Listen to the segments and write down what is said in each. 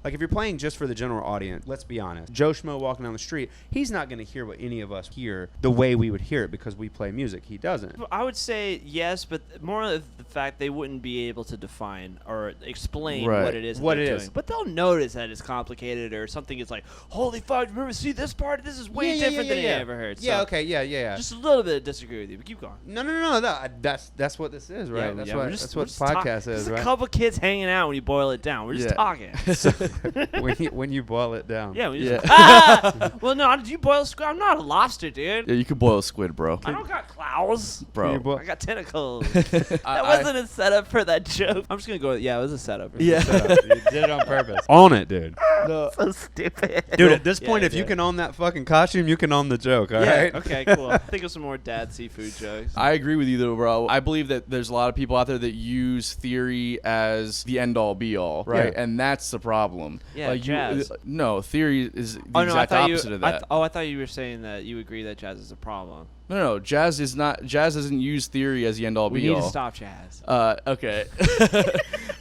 Like if you're playing just for the general audience, let's be honest, Joe Schmo walking down the street, he's not going to hear what any of us hear the way we would hear it because we play music. He doesn't. I would say yes, but more of the fact they wouldn't be able to define or explain what it is. Doing. But they'll notice that it's complicated or something is like, holy fuck, remember, see this part? This is way different than you ever heard. Yeah, so okay, yeah. Just a little bit of disagree with you, but keep going. No. That's what this is, right? That's what podcast is, right? Just a couple kids hanging out when you boil it down. We're just talking. So, when you boil it down. Yeah. Well, no, did you boil squid? I'm not a lobster, dude. Yeah, you can boil squid, bro. I don't got claws. Bro. I got tentacles. That wasn't a setup for that joke. I'm just going to go with, it was a setup. Yeah. You did it on purpose. Own it, dude. No. So stupid. Dude, at this point, if you can own that fucking costume, you can own the joke, all right? Okay, cool. Think of some more dad seafood jokes. I agree with you, though, bro. I believe that there's a lot of people out there that use theory as the end-all, be-all, right? Yeah. And that's the problem. Yeah, like jazz. No, theory is the exact opposite of that. I thought you were saying that you agree that jazz is a problem. No, jazz is not. Jazz doesn't use theory as the end all be all. We need to stop jazz. Okay.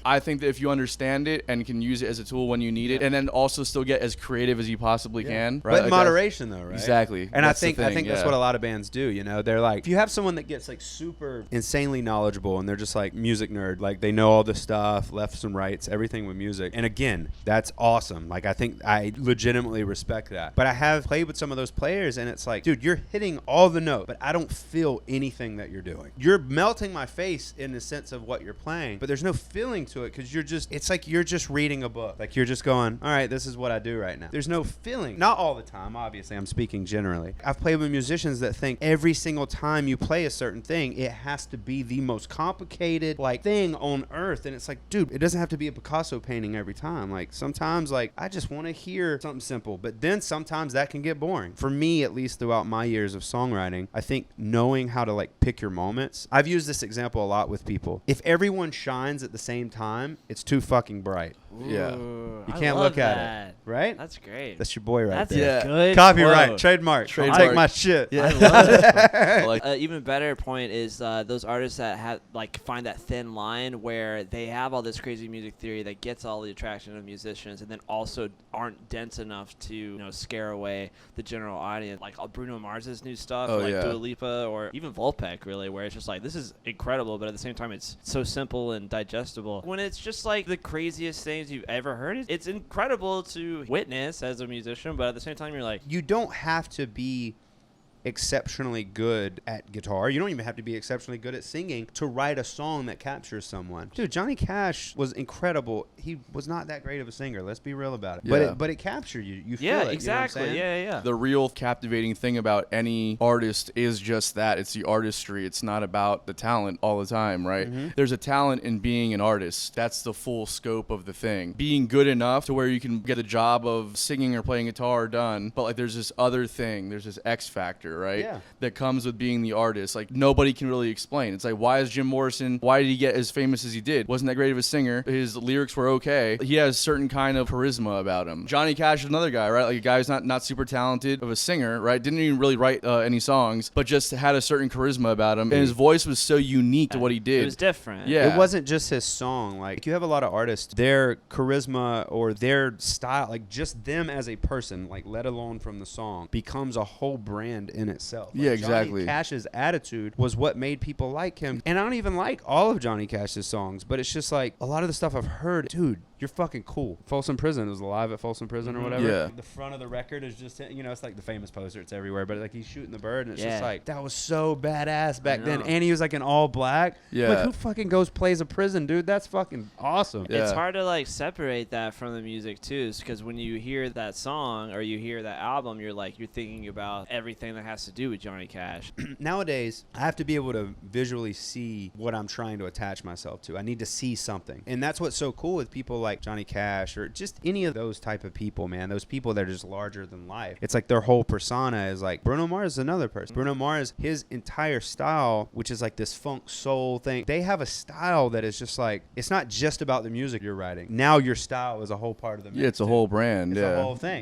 I think that if you understand it and can use it as a tool when you need it, and then also still get as creative as you possibly can, right? But like moderation, though, right? Exactly. And I think that's what a lot of bands do. You know, they're like, if you have someone that gets like super insanely knowledgeable and they're just like music nerd, like they know all the stuff, lefts and rights, everything with music. And again, that's awesome. Like I think I legitimately respect that. But I have played with some of those players, and it's like, dude, you're hitting all the notes, but I don't feel anything that you're doing. You're melting my face in the sense of what you're playing, but there's no feeling to it because it's like you're just reading a book. Like you're just going, all right, this is what I do right now. There's no feeling. Not all the time, obviously. I'm speaking generally. I've played with musicians that think every single time you play a certain thing, it has to be the most complicated like thing on earth. And it's like, dude, it doesn't have to be a Picasso painting every time. Like sometimes like I just want to hear something simple, but then sometimes that can get boring. For me, at least throughout my years of songwriting, I think knowing how to like pick your moments. I've used this example a lot with people. If everyone shines at the same time, it's too fucking bright. Ooh, yeah. You can't look at it. Right? That's great. That's your boy right That's there. That's a good Copyright. quote. Trademark. Take my shit. Yeah. I love it. Even better point is those artists that have like find that thin line where they have all this crazy music theory that gets all the attraction of musicians and then also aren't dense enough to scare away the general audience. Like Bruno Mars' new stuff, Dua Lipa, or even Volpec, really, where it's just like, this is incredible, but at the same time it's so simple and digestible. When it's just like the craziest things you've ever heard, it's incredible to witness as a musician, but at the same time you're like, you don't have to be exceptionally good at guitar. You don't even have to be exceptionally good at singing to write a song that captures someone. Dude, Johnny Cash was incredible. He was not that great of a singer. Let's be real about it. Yeah. But it captured you. You feel it. Exactly. You know what I'm saying? Yeah. The real captivating thing about any artist is just that. It's the artistry. It's not about the talent all the time, right? Mm-hmm. There's a talent in being an artist. That's the full scope of the thing. Being good enough to where you can get a job of singing or playing guitar done, but like there's this other thing. There's this X factor, right? Yeah. That comes with being the artist. Like nobody can really explain. It's like, why is Jim Morrison, why did he get as famous as he did? Wasn't that great of a singer. His lyrics were okay. He has certain kind of charisma about him. Johnny Cash is another guy, right? Like a guy who's not super talented of a singer, right? Didn't even really write any songs, but just had a certain charisma about him. And his voice was so unique to what he did. It was different. Yeah. It wasn't just his song. Like you have a lot of artists, their charisma or their style, like just them as a person, like let alone from the song, becomes a whole brand in itself. Like yeah, exactly. Johnny Cash's attitude was what made people like him. And I don't even like all of Johnny Cash's songs, but it's just like a lot of the stuff I've heard, dude, you're fucking cool. Folsom Prison was live at Folsom Prison or whatever. Yeah. The front of the record is just, it's like the famous poster. It's everywhere. But like he's shooting the bird, and it's just like, that was so badass back then. And he was like in all black. Yeah. Like who fucking plays a prison, dude? That's fucking awesome. Yeah. It's hard to like separate that from the music too, because when you hear that song or you hear that album, you're thinking about everything that has to do with Johnny Cash. Nowadays, I have to be able to visually see what I'm trying to attach myself to. I need to see something. And that's what's so cool with people like Johnny Cash or just any of those type of people, man. Those people that are just larger than life. It's like their whole persona is like, Bruno Mars is another person. Bruno Mars, his entire style, which is like this funk soul thing, they have a style that is just like, it's not just about the music you're writing. Now your style is a whole part of the mix. Yeah, it's a whole brand. It's a whole thing.